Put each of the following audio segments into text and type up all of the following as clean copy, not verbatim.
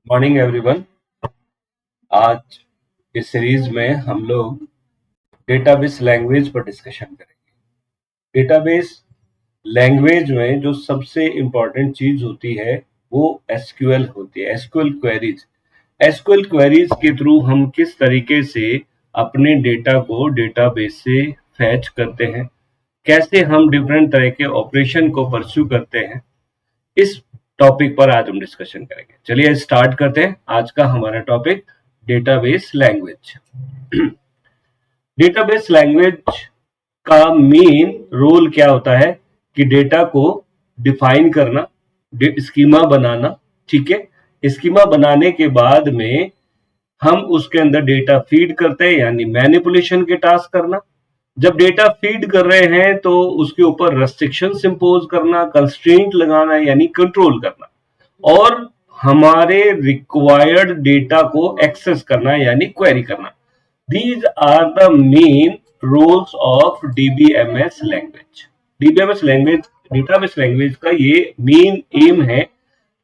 Morning everyone. आज इस series में हम लोग डेटाबेस लैंग्वेज पर डिस्कशन करेंगे। डेटाबेस लैंग्वेज में जो सबसे इम्पोर्टेंट चीज होती है वो एसक्यूएल होती है, एसक्यूएल क्वेरीज। एसक्यूएल क्वेरीज के थ्रू हम किस तरीके से अपने डेटा को डेटाबेस से फैच करते हैं, कैसे हम डिफरेंट तरह के ऑपरेशन को परस्यू करते हैं, इस टॉपिक पर आज हम डिस्कशन करेंगे। चलिए स्टार्ट करते हैं। आज का हमारा topic database language. Database language का मेन रोल क्या होता है कि डेटा को डिफाइन करना, स्कीमा बनाना। ठीक है, स्कीमा बनाने के बाद में हम उसके अंदर डेटा फीड करते हैं, यानी मैनिपुलेशन के टास्क करना। जब डेटा फीड कर रहे हैं तो उसके ऊपर रेस्ट्रिक्शंस इंपोज करना, कंस्ट्रेंट लगाना यानी कंट्रोल करना, और हमारे रिक्वायर्ड डेटा को एक्सेस करना यानी क्वेरी करना। These are the main roles of DBMS language. DBMS language, database language का ये मेन एम है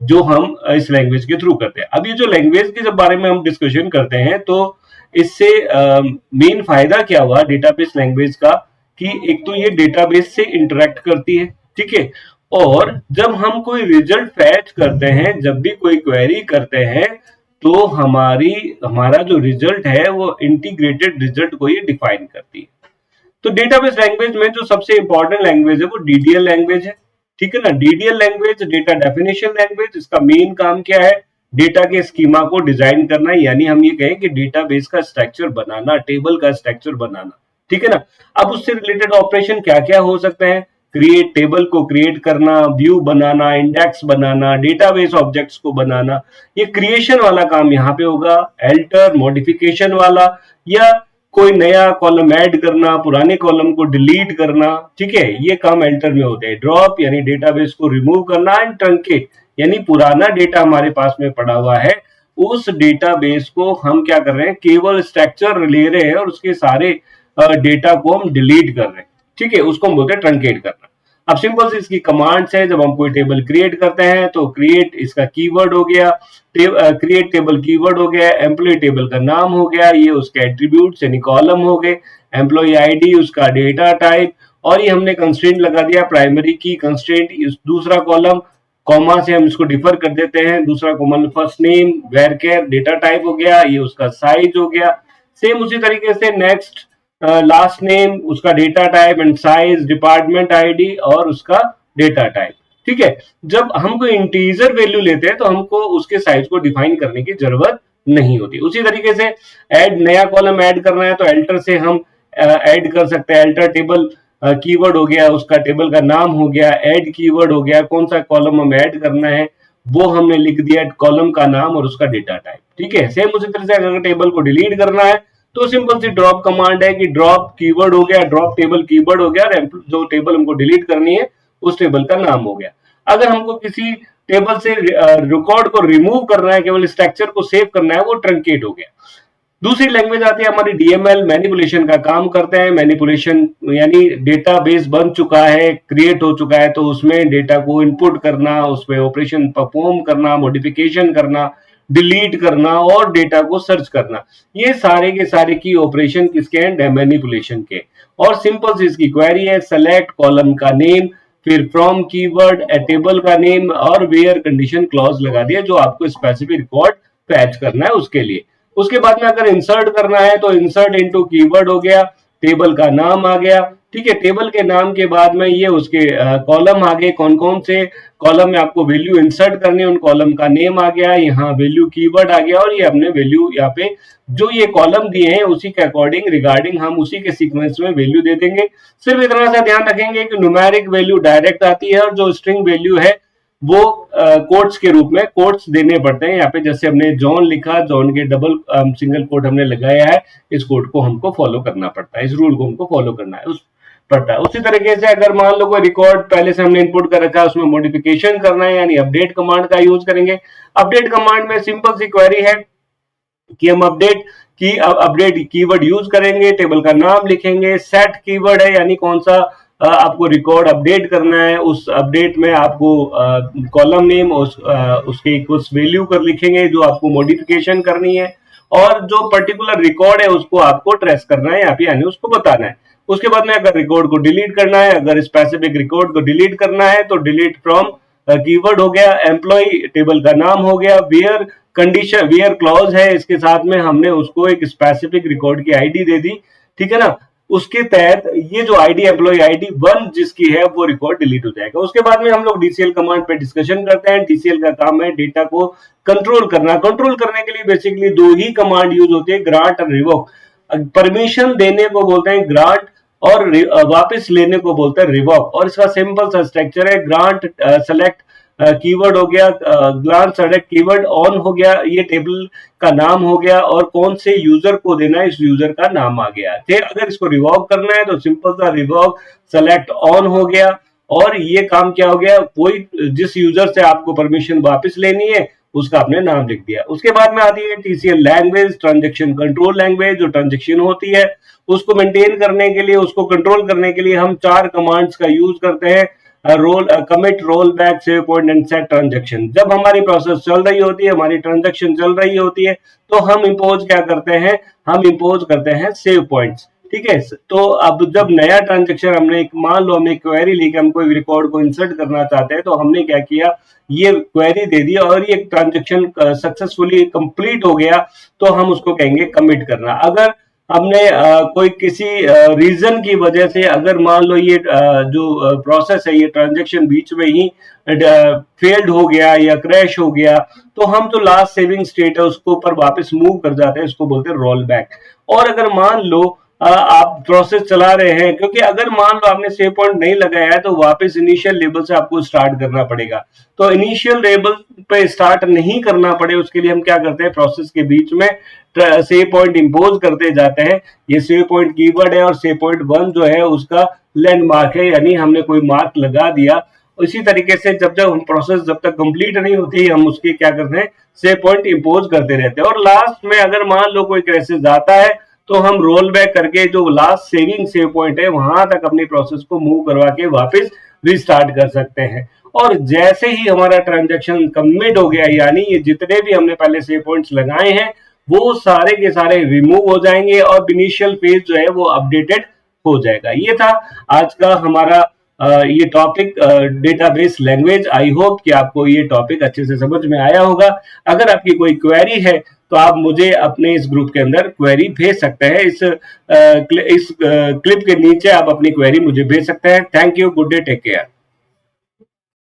जो हम इस लैंग्वेज के थ्रू करते हैं। अब ये जो लैंग्वेज के जब बारे में हम डिस्कशन करते हैं तो इससे मेन फायदा क्या हुआ डेटाबेस लैंग्वेज का कि एक तो ये डेटाबेस से इंटरेक्ट करती है, ठीक है, और जब हम कोई रिजल्ट फैच करते हैं, जब भी कोई क्वेरी करते हैं, तो हमारा जो रिजल्ट है वो इंटीग्रेटेड रिजल्ट को ये डिफाइन करती है। तो डेटाबेस लैंग्वेज में जो सबसे इंपॉर्टेंट लैंग्वेज है वो डीडीएल लैंग्वेज है। ठीक है ना, DDL language data definition language. इसका मेन काम क्या है? डेटा के स्कीमा को डिजाइन करना, यानी हम ये कहें कि डेटाबेस का स्ट्रक्चर बनाना, टेबल का स्ट्रक्चर बनाना। ठीक है ना। अब उससे रिलेटेड ऑपरेशन क्या क्या हो सकते हैं? क्रिएट, टेबल को क्रिएट करना, व्यू बनाना, इंडेक्स बनाना, डेटाबेस ऑब्जेक्ट्स को बनाना। ये क्रिएशन वाला काम यहाँ पे होगा। एल्टर, मॉडिफिकेशन वाला, या कोई नया कॉलम ऐड करना, पुराने कॉलम को डिलीट करना। ठीक है, ये काम एल्टर में होते हैं। ड्रॉप यानी डेटाबेस को रिमूव करना, एंड ट्रंकेट यानी पुराना डेटा हमारे पास में पड़ा हुआ है, उस डेटाबेस को हम क्या कर रहे हैं, केवल स्ट्रक्चर ले रहे हैं और उसके सारे डेटा को हम डिलीट कर रहे हैं। ठीक है, उसको हम बोलते हैं ट्रंकेट करना। अब सिंपल से इसकी कमांड्स है। जब हम कोई टेबल क्रिएट करते हैं तो क्रिएट इसका कीवर्ड हो गया, क्रिएट टेबल कीवर्ड हो गया, एम्प्लॉय टेबल का नाम हो गया, ये उसके एट्रीब्यूट्स यानी कॉलम हो गए, एम्प्लॉय आईडी उसका डेटा टाइप, और ये हमने कंस्ट्रेंट लगा दिया प्राइमरी की कंस्ट्रेंट। दूसरा कॉलम कॉमा से हम इसको डिफर कर देते हैं, दूसरा column first name varchar data type हो गया, ये उसका साइज हो गया। सेम उसी तरीके से नेक्स्ट लास्ट नेम उसका data type and size, department ID और उसका डेटा टाइप। ठीक है, जब हम कोई इंटीजर वैल्यू लेते हैं तो हमको उसके साइज को डिफाइन करने की जरूरत नहीं होती। उसी तरीके से ऐड, नया कॉलम ऐड करना है तो एल्टर से हम ऐड कर सकते हैं। एल्टर टेबल कीवर्ड हो गया, उसका टेबल का नाम हो गया, ऐड कीवर्ड हो गया, कौन सा कॉलम हम ऐड करना है वो हमने लिख दिया, कॉलम का नाम और उसका डेटा टाइप। ठीक है, सेम उसी तरह से अगर टेबल को डिलीट करना है तो सिंपल सी ड्रॉप कमांड है कि ड्रॉप कीवर्ड हो गया, ड्रॉप टेबल कीवर्ड हो गया, और जो टेबल हमको डिलीट करनी है उस टेबल का नाम हो गया। अगर हमको किसी टेबल से रिकॉर्ड को रिमूव करना है, केवल स्ट्रक्चर को सेव करना है, वो ट्रंकेट हो गया। दूसरी लैंग्वेज आती है हमारी डीएमएल, मैनिपुलेशन का काम करते हैं। मैनिपुलेशन यानी डेटाबेस बन चुका है, क्रिएट हो चुका है, तो उसमें डेटा को इनपुट करना, उसमें ऑपरेशन परफॉर्म करना, मॉडिफिकेशन करना, डिलीट करना और डेटा को सर्च करना, ये सारे के सारे की ऑपरेशन किसके हैं? मैनिपुलेशन के। और सिंपल सी इसकी क्वेरी है, सेलेक्ट कॉलम का नेम, फिर फ्रॉम कीवर्ड, टेबल का नेम और वेयर कंडीशन क्लॉज लगा दिया जो आपको स्पेसिफिक रिकॉर्ड फैच करना है उसके लिए। उसके बाद में अगर इंसर्ट करना है तो इंसर्ट इनटू कीवर्ड हो गया, टेबल का नाम आ गया। ठीक है, टेबल के नाम के बाद में ये उसके कॉलम आ गए, कौन कौन से कॉलम में आपको वैल्यू इंसर्ट करनी है उन कॉलम का नेम आ गया, यहाँ वैल्यू कीवर्ड आ गया, और ये हमने वैल्यू यहाँ पे जो ये कॉलम दिए हैं उसी के अकॉर्डिंग रिगार्डिंग हम उसी के सीक्वेंस में वैल्यू दे देंगे। सिर्फ इतना सा ध्यान रखेंगे कि न्यूमेरिक वैल्यू डायरेक्ट आती है और जो स्ट्रिंग वैल्यू है वो कोट्स के रूप में कोट्स देने पड़ते हैं। यहाँ पे जैसे हमने जॉन लिखा, जॉन के डबल सिंगल कोट हमने लगाया है, इस कोड को हमको फॉलो करना पड़ता है, इस रूल को हमको फॉलो करना है पड़ता है। उसी तरीके से अगर मान लो कोई रिकॉर्ड पहले से हमने इनपुट कर रखा है, उसमें मॉडिफिकेशन करना है, यानी अपडेट कमांड का यूज करेंगे। अपडेट कमांड में सिंपल सी क्वेरी है कि हम अपडेट कीवर्ड यूज करेंगे, टेबल का नाम लिखेंगे, सेट कीवर्ड है यानी कौन सा आपको रिकॉर्ड अपडेट करना है, उस अपडेट में आपको कॉलम नेम उसके कुछ वैल्यू कर लिखेंगे जो आपको मॉडिफिकेशन करनी है, और जो पर्टिकुलर रिकॉर्ड है उसको आपको ट्रेस करना है यहाँ पे, यानी उसको बताना है। उसके बाद में अगर रिकॉर्ड को डिलीट करना है, अगर स्पेसिफिक रिकॉर्ड को डिलीट करना है तो डिलीट फ्रॉम कीवर्ड हो गया, एम्प्लॉय टेबल का नाम हो गया, वेयर कंडीशन वेयर क्लॉज है, इसके साथ में हमने उसको एक स्पेसिफिक रिकॉर्ड की आईडी दे दी, ठीक है ना। उसके तहत ये जो आईडी एम्प्लॉय आईडी 1 जिसकी है वो रिकॉर्ड डिलीट हो जाएगा। उसके बाद में हम लोग डीसीएल कमांड पे डिस्कशन करते हैं। डीसीएल का काम है डेटा को कंट्रोल करना। कंट्रोल करने के लिए बेसिकली दो ही कमांड यूज होती है, ग्रांट और रिवोक। परमिशन देने को बोलते हैं ग्रांट और वापस लेने को बोलते हैं रिवोक। और इसका सिंपल सा स्ट्रक्चर है, ग्रांट सेलेक्ट कीवर्ड हो गया, ग्रांट सेलेक्ट कीवर्ड ऑन हो गया, ये टेबल का नाम हो गया, और कौन से यूजर को देना है इस यूजर का नाम आ गया। फिर अगर इसको रिवॉक करना है तो सिंपल सा रिवॉक सेलेक्ट ऑन हो गया, और ये काम क्या हो गया, कोई जिस यूजर से आपको परमिशन वापस लेनी है उसका आपने नाम लिख दिया। उसके बाद में आती है TCL language, transaction control language. जो ट्रांजेक्शन होती है उसको मेंटेन करने के लिए, उसको कंट्रोल करने के लिए हम 4 कमांड्स का यूज करते हैं, roll commit, roll back, save point and set transaction. जब हमारी प्रोसेस चल रही होती है, हमारी ट्रांजेक्शन चल रही होती है, तो हम इंपोज क्या करते हैं, हम इंपोज करते हैं सेव पॉइंट्स, ठीक है। तो अब जब नया ट्रांजेक्शन हमने मान लो हमने क्वेरी ली कि हम कोई रिकॉर्ड को इंसर्ट करना चाहते हैं, तो हमने क्या किया, ये क्वेरी दे दी और ये ट्रांजेक्शन सक्सेसफुली कंप्लीट हो गया, तो हम उसको कहेंगे कमिट करना। अगर हमने कोई किसी रीजन की वजह से, अगर मान लो ये जो प्रोसेस है, ये ट्रांजेक्शन बीच में ही फेल्ड हो गया या क्रैश हो गया, तो हम जो लास्ट सेविंग स्टेट है उसको ऊपर वापस मूव कर जाते हैं, इसको बोलते हैं रोल बैक। और अगर मान लो आप प्रोसेस चला रहे हैं, क्योंकि अगर मान लो आपने सेव पॉइंट नहीं लगाया है तो वापस इनिशियल लेवल से आपको स्टार्ट करना पड़ेगा। तो इनिशियल लेवल पे स्टार्ट नहीं करना पड़े उसके लिए हम क्या करते हैं, प्रोसेस के बीच में सेव पॉइंट इंपोज करते जाते हैं। ये सेव पॉइंट कीवर्ड है और सेव पॉइंट 1 जो है उसका लैंडमार्क है, यानी हमने कोई मार्क लगा दिया। इसी तरीके से जब हम प्रोसेस जब तक कंप्लीट नहीं होती हम उसकी क्या करते हैं, सेव पॉइंट इंपोज करते रहते हैं। और लास्ट में अगर मान लो कोई क्राइसिस आता है तो हम रोल बैक करके जो लास्ट सेविंग सेव पॉइंट है वहां तक अपनी प्रोसेस को मूव करवा के वापस रिस्टार्ट कर सकते हैं। और जैसे ही हमारा ट्रांजैक्शन कमिट हो गया, यानी ये जितने भी हमने पहले सेव पॉइंट्स लगाए हैं वो सारे के सारे रिमूव हो जाएंगे और इनिशियल पेज जो है वो अपडेटेड हो जाएगा। ये था आज का हमारा ये topic, database language. I hope कि आपको ये टॉपिक अच्छे से समझ में आया होगा। अगर आपकी कोई क्वेरी है तो आप मुझे अपने इस ग्रुप के अंदर क्वेरी भेज सकते हैं। इस क्लिप के नीचे आप अपनी क्वेरी मुझे भेज सकते हैं। Thank you, good day, take care.